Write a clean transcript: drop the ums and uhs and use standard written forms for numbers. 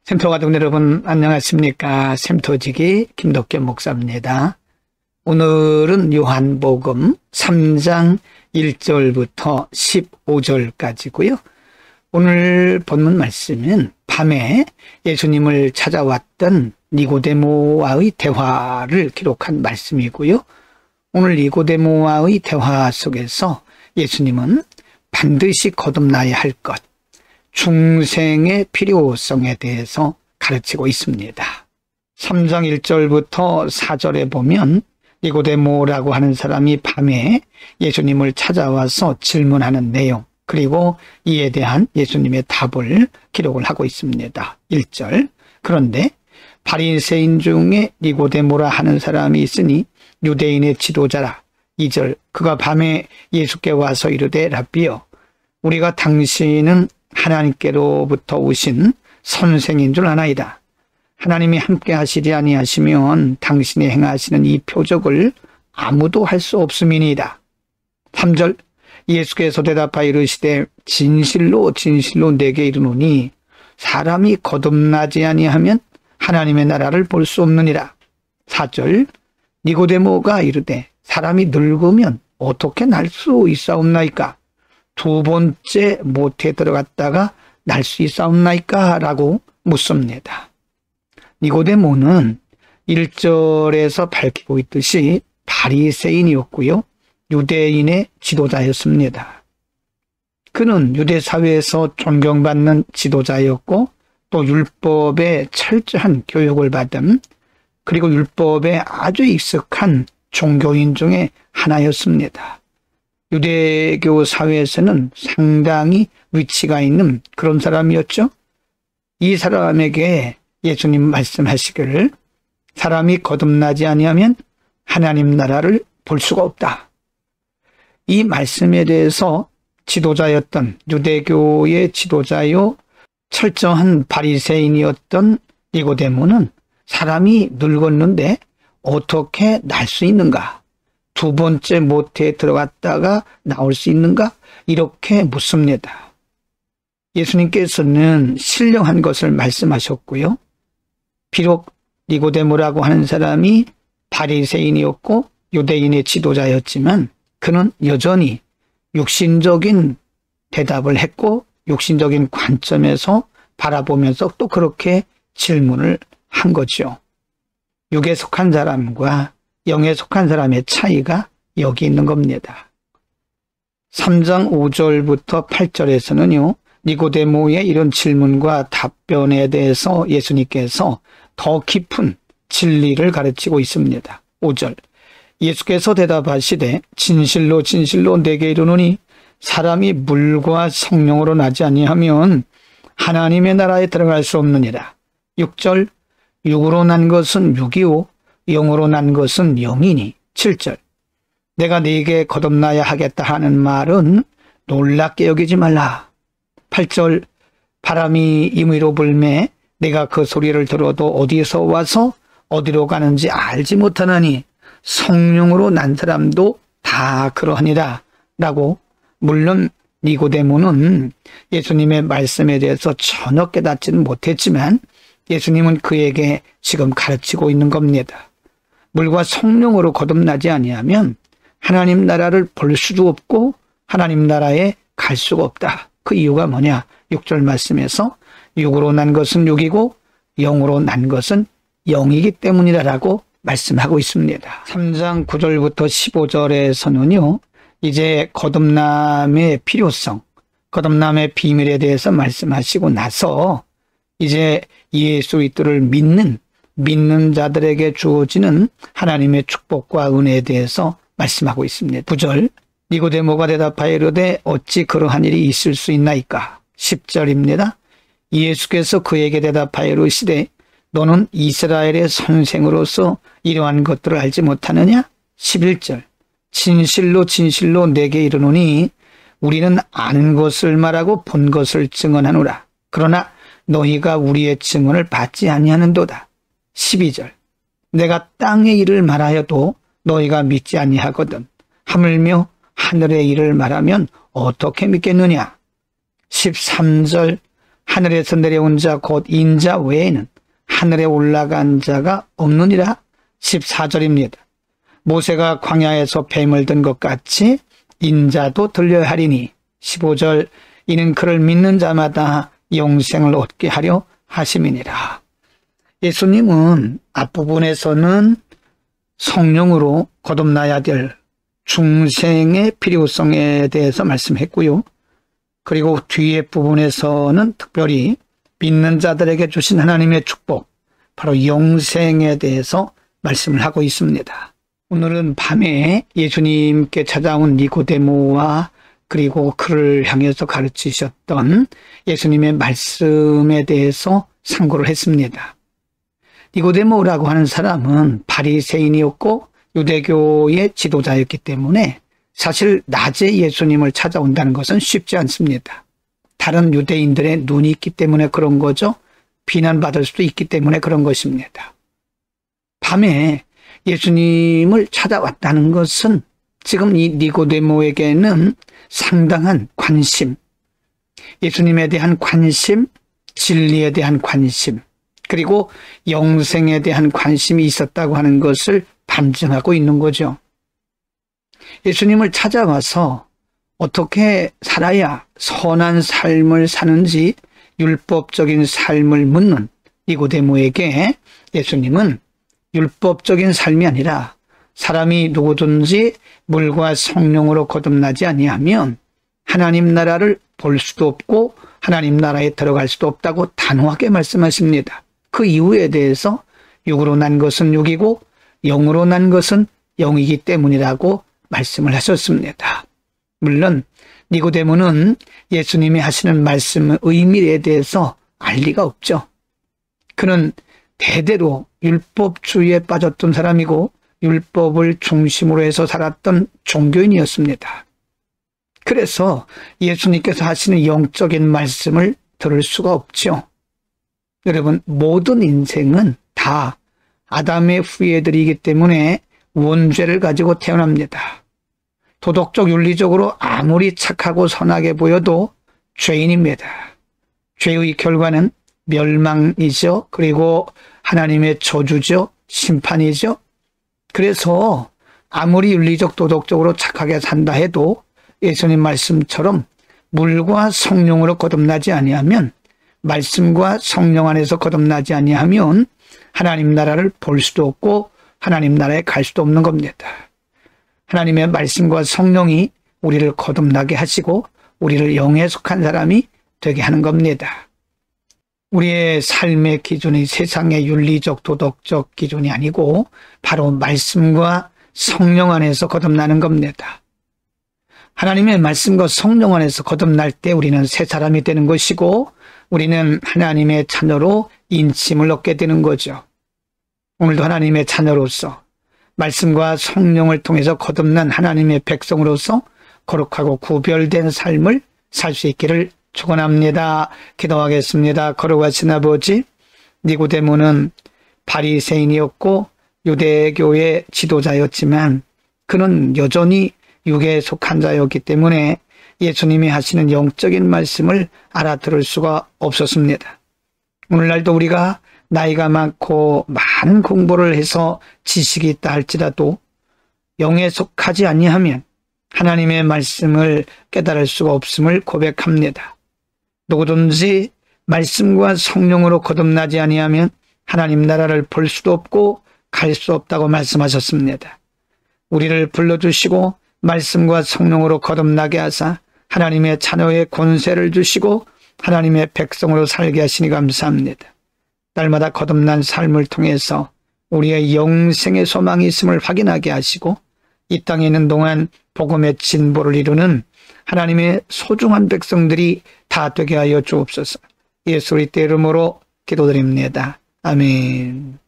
샘터 가족 여러분 안녕하십니까? 샘터지기 김덕겸 목사입니다. 오늘은 요한복음 3장 1절부터 15절까지고요. 오늘 본문 말씀은 밤에 예수님을 찾아왔던 니고데모와의 대화를 기록한 말씀이고요. 오늘 니고데모와의 대화 속에서 예수님은 반드시 거듭나야 할 것, 중생의 필요성에 대해서 가르치고 있습니다. 3장 1절부터 4절에 보면 니고데모라고 하는 사람이 밤에 예수님을 찾아와서 질문하는 내용, 그리고 이에 대한 예수님의 답을 기록을 하고 있습니다. 1절, 그런데 바리새인 중에 니고데모라 하는 사람이 있으니 유대인의 지도자라. 2절, 그가 밤에 예수께 와서 이르되 라비여, 우리가 당신은 하나님께로부터 오신 선생인 줄 아나이다. 하나님이 함께 하시지 아니하시면 당신이 행하시는 이 표적을 아무도 할 수 없음이니이다. 3절, 예수께서 대답하여 이르시되 진실로 진실로 내게 이르노니 사람이 거듭나지 아니하면 하나님의 나라를 볼 수 없느니라. 4절, 니고데모가 이르되 사람이 늙으면 어떻게 날 수 있사옵나이까? 두 번째 못에 들어갔다가 날 수 있사옵나이까? 라고 묻습니다. 니고데모는 1절에서 밝히고 있듯이 바리새인이었고요. 유대인의 지도자였습니다. 그는 유대 사회에서 존경받는 지도자였고 또 율법에 철저한 교육을 받은, 그리고 율법에 아주 익숙한 종교인 중에 하나였습니다. 유대교 사회에서는 상당히 위치가 있는 그런 사람이었죠. 이 사람에게 예수님 말씀하시기를 사람이 거듭나지 아니하면 하나님 나라를 볼 수가 없다. 이 말씀에 대해서 지도자였던 유대교의 지도자요 철저한 바리새인이었던 니고데모는 사람이 늙었는데 어떻게 날 수 있는가? 두 번째 모태에 들어갔다가 나올 수 있는가? 이렇게 묻습니다. 예수님께서는 신령한 것을 말씀하셨고요. 비록 니고데모라고 하는 사람이 바리새인이었고 유대인의 지도자였지만 그는 여전히 육신적인 대답을 했고 육신적인 관점에서 바라보면서 또 그렇게 질문을 한 거죠. 육에 속한 사람과 영에 속한 사람의 차이가 여기 있는 겁니다. 3장 5절부터 8절에서는요. 니고데모의 이런 질문과 답변에 대해서 예수님께서 더 깊은 진리를 가르치고 있습니다. 5절, 예수께서 대답하시되 진실로 진실로 내게 이르노니 사람이 물과 성령으로 나지 아니하면 하나님의 나라에 들어갈 수 없느니라. 6절, 육으로 난 것은 육이요 영으로 난 것은 영이니. 7절, 내가 네게 거듭나야 하겠다 하는 말은 놀랍게 여기지 말라. 8절, 바람이 임의로 불매 내가 그 소리를 들어도 어디서 와서 어디로 가는지 알지 못하나니 성령으로 난 사람도 다 그러하니라. 라고, 물론 니고데모는 예수님의 말씀에 대해서 전혀 깨닫지는 못했지만 예수님은 그에게 지금 가르치고 있는 겁니다. 물과 성령으로 거듭나지 아니하면 하나님 나라를 볼 수도 없고 하나님 나라에 갈 수가 없다. 그 이유가 뭐냐? 6절 말씀에서 육으로 난 것은 육이고 영으로 난 것은 영이기 때문이라고 말씀하고 있습니다. 3장 9절부터 15절에서는요. 이제 거듭남의 필요성, 거듭남의 비밀에 대해서 말씀하시고 나서 이제 예수 그리스도를 믿는 자들에게 주어지는 하나님의 축복과 은혜에 대해서 말씀하고 있습니다. 9절, 니고데모가 대답하여 이르되 어찌 그러한 일이 있을 수 있나이까? 10절입니다. 예수께서 그에게 대답하여 이르시되 너는 이스라엘의 선생으로서 이러한 것들을 알지 못하느냐? 11절, 진실로 진실로 내게 이르노니 우리는 아는 것을 말하고 본 것을 증언하노라. 그러나 너희가 우리의 증언을 받지 아니하는도다. 12절, 내가 땅의 일을 말하여도 너희가 믿지 아니하거든 하물며 하늘의 일을 말하면 어떻게 믿겠느냐. 13절, 하늘에서 내려온 자 곧 인자 외에는 하늘에 올라간 자가 없느니라. 14절입니다. 모세가 광야에서 뱀을 든 것 같이 인자도 들려야 하리니. 15절 이는 그를 믿는 자마다 영생을 얻게 하려 하심이니라. 예수님은 앞부분에서는 성령으로 거듭나야 될 중생의 필요성에 대해서 말씀했고요. 그리고 뒤에 부분에서는 특별히 믿는 자들에게 주신 하나님의 축복, 바로 영생에 대해서 말씀을 하고 있습니다. 오늘은 밤에 예수님께 찾아온 니고데모와 그리고 그를 향해서 가르치셨던 예수님의 말씀에 대해서 상고를 했습니다. 니고데모라고 하는 사람은 바리새인이었고 유대교의 지도자였기 때문에 사실 낮에 예수님을 찾아온다는 것은 쉽지 않습니다. 다른 유대인들의 눈이 있기 때문에 그런 거죠. 비난받을 수도 있기 때문에 그런 것입니다. 밤에 예수님을 찾아왔다는 것은 지금 이 니고데모에게는 상당한 관심, 예수님에 대한 관심, 진리에 대한 관심, 그리고 영생에 대한 관심이 있었다고 하는 것을 반증하고 있는 거죠. 예수님을 찾아와서 어떻게 살아야 선한 삶을 사는지 율법적인 삶을 묻는 니고데모에게 예수님은 율법적인 삶이 아니라 사람이 누구든지 물과 성령으로 거듭나지 아니하면 하나님 나라를 볼 수도 없고 하나님 나라에 들어갈 수도 없다고 단호하게 말씀하십니다. 그 이유에 대해서 육으로 난 것은 육이고 영으로 난 것은 영이기 때문이라고 말씀을 하셨습니다. 물론 니고데모는 예수님이 하시는 말씀의 의미에 대해서 알 리가 없죠. 그는 대대로 율법주의에 빠졌던 사람이고 율법을 중심으로 해서 살았던 종교인이었습니다. 그래서 예수님께서 하시는 영적인 말씀을 들을 수가 없죠. 여러분, 모든 인생은 다 아담의 후예들이기 때문에 원죄를 가지고 태어납니다. 도덕적 윤리적으로 아무리 착하고 선하게 보여도 죄인입니다. 죄의 결과는 멸망이죠. 그리고 하나님의 저주죠. 심판이죠. 그래서 아무리 윤리적 도덕적으로 착하게 산다 해도 예수님 말씀처럼 물과 성령으로 거듭나지 아니하면, 말씀과 성령 안에서 거듭나지 아니하면 하나님 나라를 볼 수도 없고 하나님 나라에 갈 수도 없는 겁니다. 하나님의 말씀과 성령이 우리를 거듭나게 하시고 우리를 영에 속한 사람이 되게 하는 겁니다. 우리의 삶의 기준이 세상의 윤리적 도덕적 기준이 아니고 바로 말씀과 성령 안에서 거듭나는 겁니다. 하나님의 말씀과 성령 안에서 거듭날 때 우리는 새 사람이 되는 것이고 우리는 하나님의 자녀로 인침을 얻게 되는 거죠. 오늘도 하나님의 자녀로서 말씀과 성령을 통해서 거듭난 하나님의 백성으로서 거룩하고 구별된 삶을 살 수 있기를 축원합니다. 기도하겠습니다. 거룩하신 아버지, 니고데모는 바리새인이었고 유대교의 지도자였지만 그는 여전히 육에 속한 자였기 때문에 예수님이 하시는 영적인 말씀을 알아들을 수가 없었습니다. 오늘날도 우리가 나이가 많고 많은 공부를 해서 지식이 있다 할지라도 영에 속하지 아니하면 하나님의 말씀을 깨달을 수가 없음을 고백합니다. 누구든지 말씀과 성령으로 거듭나지 아니하면 하나님 나라를 볼 수도 없고 갈 수 없다고 말씀하셨습니다. 우리를 불러주시고 말씀과 성령으로 거듭나게 하사 하나님의 자녀의 권세를 주시고 하나님의 백성으로 살게 하시니 감사합니다. 날마다 거듭난 삶을 통해서 우리의 영생의 소망이 있음을 확인하게 하시고 이 땅에 있는 동안 복음의 진보를 이루는 하나님의 소중한 백성들이 다 되게 하여 주옵소서. 예수 그리스도의 이름으로 기도드립니다. 아멘.